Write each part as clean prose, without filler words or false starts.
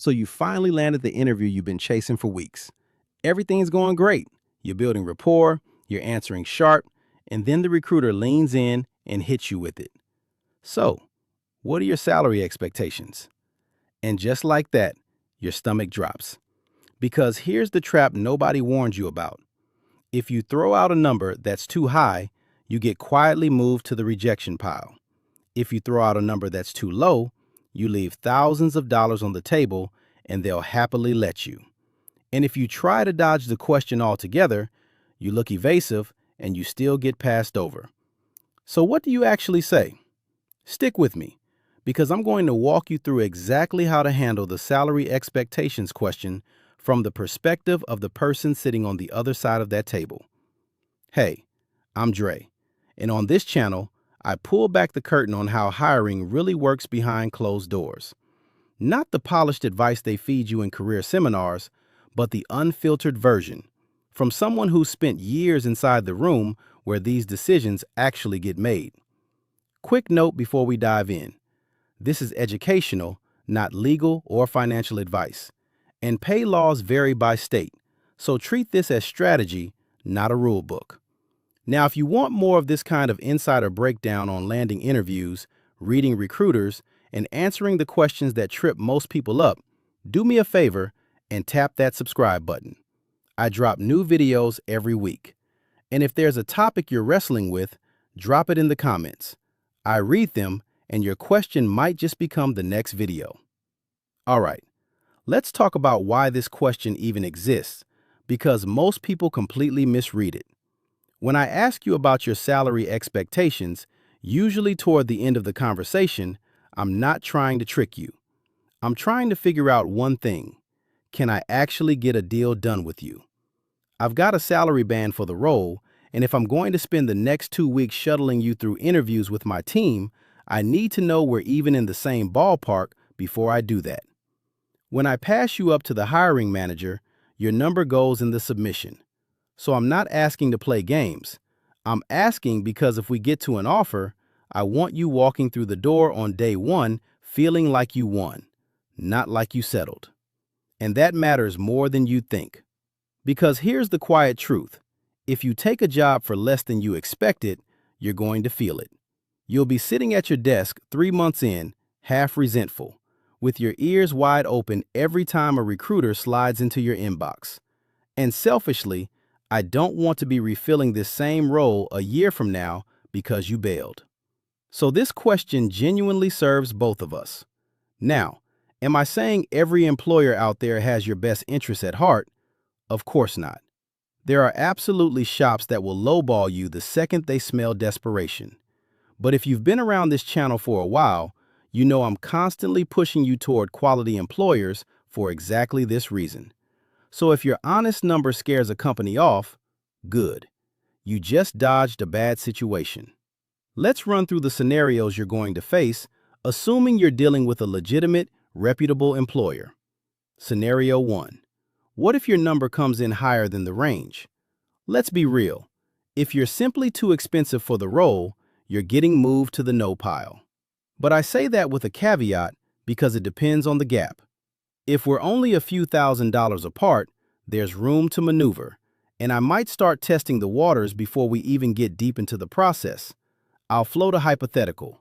So you finally landed the interview you've been chasing for weeks. Everything's going great. You're building rapport, you're answering sharp, and then the recruiter leans in and hits you with it. So, what are your salary expectations? And just like that, your stomach drops. Because here's the trap nobody warned you about. If you throw out a number that's too high, you get quietly moved to the rejection pile. If you throw out a number that's too low, you leave thousands of dollars on the table and they'll happily let you. And if you try to dodge the question altogether, you look evasive and you still get passed over. So what do you actually say? Stick with me, because I'm going to walk you through exactly how to handle the salary expectations question from the perspective of the person sitting on the other side of that table. Hey, I'm Dre, and on this channel, I pull back the curtain on how hiring really works behind closed doors. Not the polished advice they feed you in career seminars, but the unfiltered version, from someone who's spent years inside the room where these decisions actually get made. Quick note before we dive in. This is educational, not legal or financial advice. And pay laws vary by state, so treat this as strategy, not a rule book. Now, if you want more of this kind of insider breakdown on landing interviews, reading recruiters, and answering the questions that trip most people up, do me a favor and tap that subscribe button. I drop new videos every week. And if there's a topic you're wrestling with, drop it in the comments. I read them, and your question might just become the next video. All right, let's talk about why this question even exists, because most people completely misread it. When I ask you about your salary expectations, usually toward the end of the conversation, I'm not trying to trick you. I'm trying to figure out one thing. Can I actually get a deal done with you? I've got a salary band for the role, and if I'm going to spend the next 2 weeks shuttling you through interviews with my team, I need to know we're even in the same ballpark before I do that. When I pass you up to the hiring manager, your number goes in the submission. So I'm not asking to play games. I'm asking because if we get to an offer, I want you walking through the door on day one feeling like you won, not like you settled. And that matters more than you think. Because here's the quiet truth. If you take a job for less than you expected, you're going to feel it. You'll be sitting at your desk 3 months in, half resentful, with your ears wide open every time a recruiter slides into your inbox. And selfishly, I don't want to be refilling this same role a year from now because you bailed. So this question genuinely serves both of us. Now, am I saying every employer out there has your best interests at heart? Of course not. There are absolutely shops that will lowball you the second they smell desperation. But if you've been around this channel for a while, you know I'm constantly pushing you toward quality employers for exactly this reason. So if your honest number scares a company off, good. You just dodged a bad situation. Let's run through the scenarios you're going to face, assuming you're dealing with a legitimate, reputable employer. Scenario 1. What if your number comes in higher than the range? Let's be real. If you're simply too expensive for the role, you're getting moved to the no pile. But I say that with a caveat because it depends on the gap. If we're only a few $1,000s apart, there's room to maneuver, and I might start testing the waters before we even get deep into the process. I'll float a hypothetical.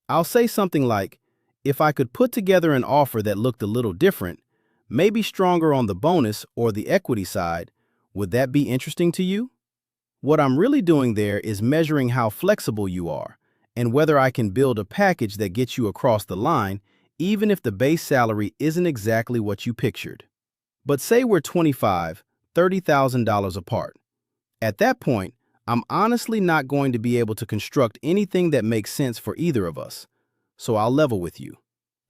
I'll say something like, if I could put together an offer that looked a little different, maybe stronger on the bonus or the equity side, would that be interesting to you? What I'm really doing there is measuring how flexible you are and whether I can build a package that gets you across the line even if the base salary isn't exactly what you pictured. But say we're $25,000, $30,000 apart. At that point, I'm honestly not going to be able to construct anything that makes sense for either of us. So I'll level with you.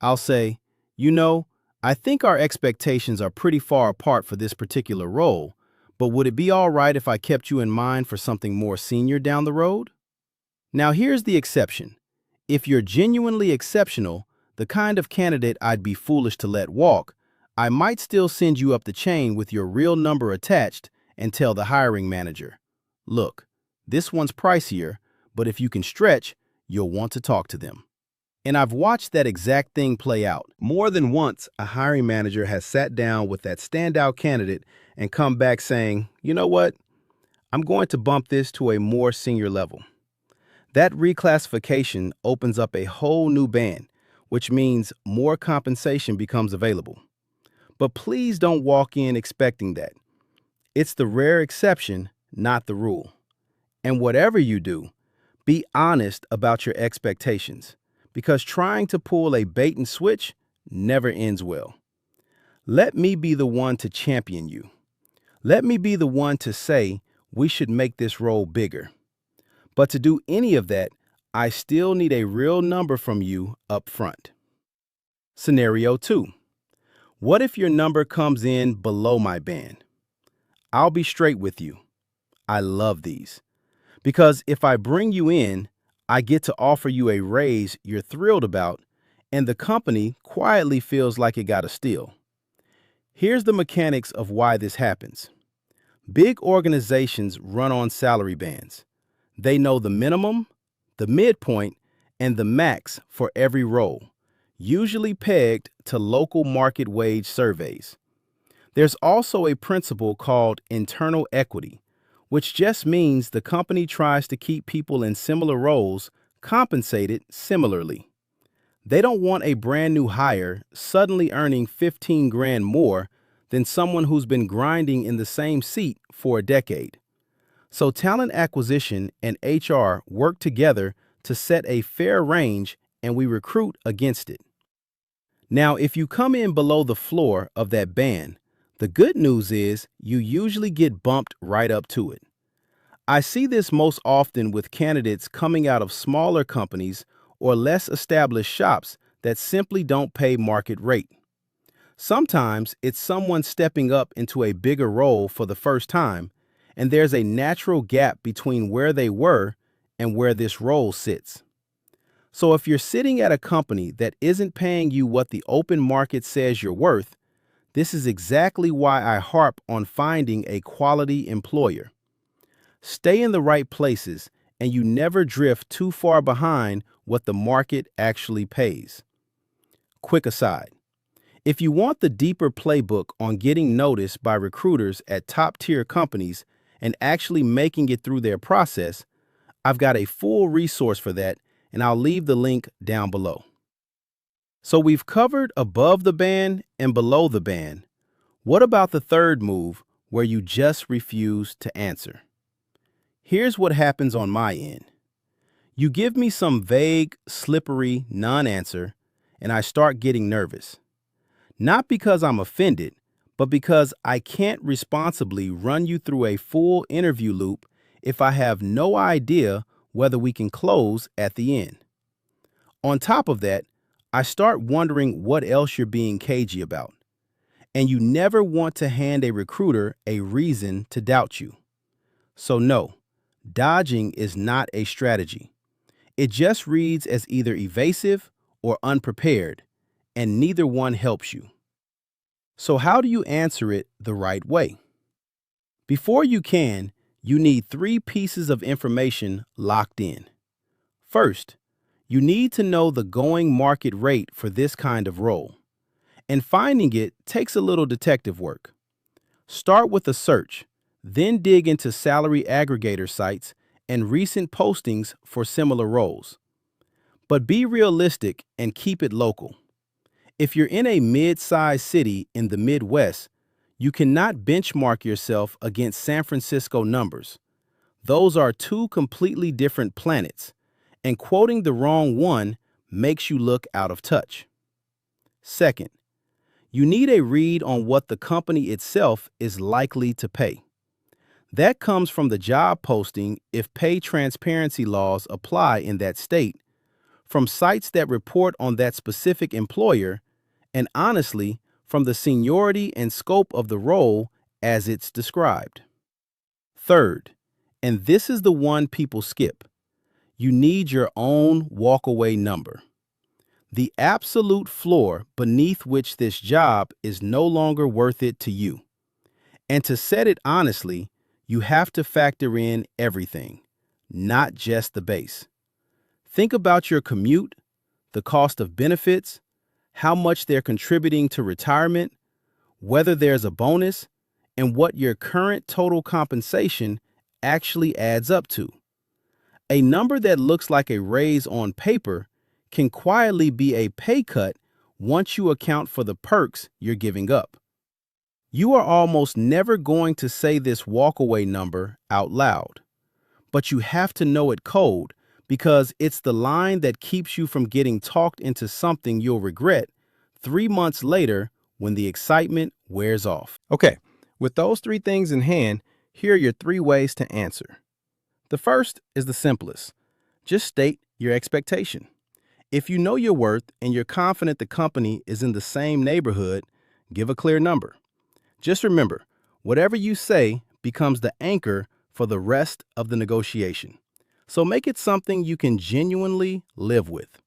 I'll say, I think our expectations are pretty far apart for this particular role, but would it be all right if I kept you in mind for something more senior down the road? Now here's the exception. If you're genuinely exceptional, the kind of candidate I'd be foolish to let walk, I might still send you up the chain with your real number attached and tell the hiring manager, look, this one's pricier, but if you can stretch, you'll want to talk to them. And I've watched that exact thing play out. More than once, a hiring manager has sat down with that standout candidate and come back saying, you know what? I'm going to bump this to a more senior level. That reclassification opens up a whole new band, which means more compensation becomes available. But please don't walk in expecting that. It's the rare exception, not the rule. And whatever you do, be honest about your expectations, because trying to pull a bait and switch never ends well. Let me be the one to champion you. Let me be the one to say we should make this role bigger. But to do any of that, I still need a real number from you up front. Scenario 2. What if your number comes in below my band? I'll be straight with you. I love these. Because if I bring you in, I get to offer you a raise you're thrilled about, and the company quietly feels like it got a steal. Here's the mechanics of why this happens. Big organizations run on salary bands. They know the minimum, the midpoint, and the max for every role, usually pegged to local market wage surveys. There's also a principle called internal equity, which just means the company tries to keep people in similar roles compensated similarly. They don't want a brand new hire suddenly earning 15 grand more than someone who's been grinding in the same seat for a decade. So talent acquisition and HR work together to set a fair range, and we recruit against it. Now, if you come in below the floor of that band, the good news is you usually get bumped right up to it. I see this most often with candidates coming out of smaller companies or less established shops that simply don't pay market rate. Sometimes it's someone stepping up into a bigger role for the first time, and there's a natural gap between where they were and where this role sits. So if you're sitting at a company that isn't paying you what the open market says you're worth, this is exactly why I harp on finding a quality employer. Stay in the right places, and you never drift too far behind what the market actually pays. Quick aside. If you want the deeper playbook on getting noticed by recruiters at top-tier companies and actually making it through their process, I've got a full resource for that, and I'll leave the link down below. So we've covered above the band and below the band. What about the third move, where you just refuse to answer? Here's what happens on my end. You give me some vague, slippery non-answer, and I start getting nervous. Not because I'm offended, but because I can't responsibly run you through a full interview loop if I have no idea whether we can close at the end. On top of that, I start wondering what else you're being cagey about. And you never want to hand a recruiter a reason to doubt you. So no, dodging is not a strategy. It just reads as either evasive or unprepared, and neither one helps you. So how do you answer it the right way? Before you can, you need 3 pieces of information locked in. First, you need to know the going market rate for this kind of role. And finding it takes a little detective work. Start with a search, then dig into salary aggregator sites and recent postings for similar roles. But be realistic and keep it local. If you're in a mid-sized city in the Midwest, you cannot benchmark yourself against San Francisco numbers. Those are 2 completely different planets, and quoting the wrong one makes you look out of touch. Second, you need a read on what the company itself is likely to pay. That comes from the job posting if pay transparency laws apply in that state, from sites that report on that specific employer, and honestly, from the seniority and scope of the role as it's described. Third, and this is the one people skip, you need your own walkaway number. The absolute floor beneath which this job is no longer worth it to you. And to set it honestly, you have to factor in everything, not just the base. Think about your commute, the cost of benefits, how much they're contributing to retirement, whether there's a bonus, and what your current total compensation actually adds up to. A number that looks like a raise on paper can quietly be a pay cut once you account for the perks you're giving up. You are almost never going to say this walkaway number out loud, but you have to know it cold because it's the line that keeps you from getting talked into something you'll regret 3 months later when the excitement wears off. Okay, with those three things in hand, here are your 3 ways to answer. The first is the simplest. Just state your expectation. If you know your worth and you're confident the company is in the same neighborhood, give a clear number. Just remember, whatever you say becomes the anchor for the rest of the negotiation. So make it something you can genuinely live with.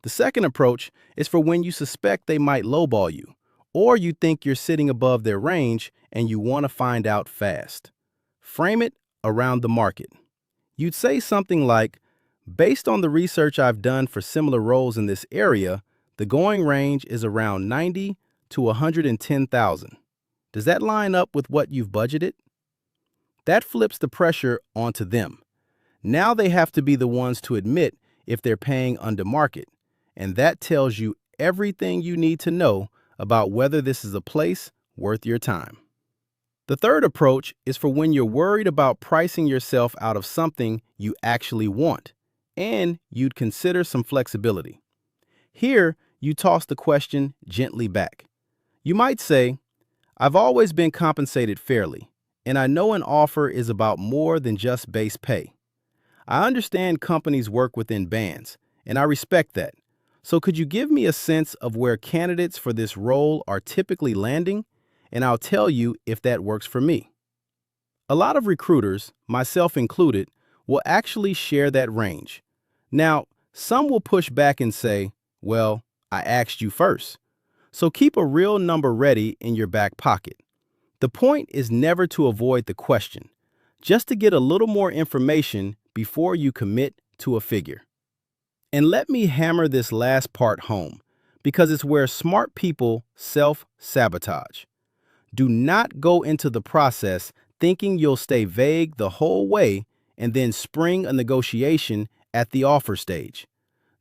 The second approach is for when you suspect they might lowball you, or you think you're sitting above their range and you want to find out fast. Frame it around the market. You'd say something like, based on the research I've done for similar roles in this area, the going range is around 90 to 110,000. Does that line up with what you've budgeted? That flips the pressure onto them. Now they have to be the ones to admit if they're paying under market, and that tells you everything you need to know about whether this is a place worth your time. The third approach is for when you're worried about pricing yourself out of something you actually want, and you'd consider some flexibility. Here, you toss the question gently back. You might say, I've always been compensated fairly, and I know an offer is about more than just base pay. I understand companies work within bands, and I respect that. So could you give me a sense of where candidates for this role are typically landing? And I'll tell you if that works for me. A lot of recruiters, myself included, will actually share that range. Now, some will push back and say, well, I asked you first. So keep a real number ready in your back pocket. The point is never to avoid the question, just to get a little more information before you commit to a figure. And let me hammer this last part home, because it's where smart people self-sabotage. Do not go into the process thinking you'll stay vague the whole way and then spring a negotiation at the offer stage.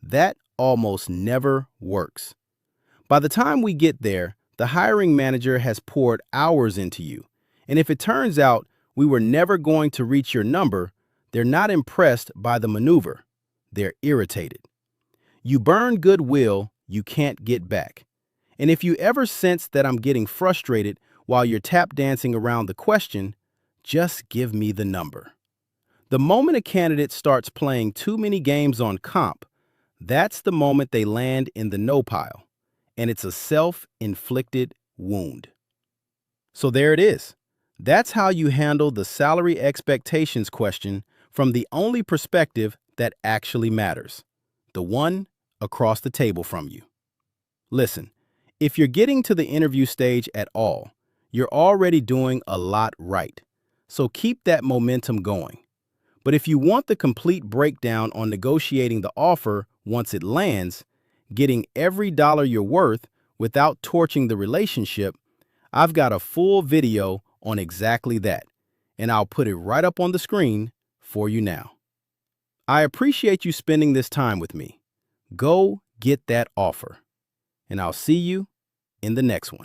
That almost never works. By the time we get there, the hiring manager has poured hours into you. And if it turns out we were never going to reach your number, they're not impressed by the maneuver. They're irritated. You burn goodwill you can't get back. And if you ever sense that I'm getting frustrated while you're tap dancing around the question, just give me the number. The moment a candidate starts playing too many games on comp, that's the moment they land in the no pile. And it's a self-inflicted wound. So there it is. That's how you handle the salary expectations question from the only perspective that actually matters, the one across the table from you. Listen, if you're getting to the interview stage at all, you're already doing a lot right. So keep that momentum going. But if you want the complete breakdown on negotiating the offer once it lands, getting every dollar you're worth without torching the relationship, I've got a full video on exactly that, and I'll put it right up on the screen for you now. I appreciate you spending this time with me. Go get that offer, and I'll see you in the next one.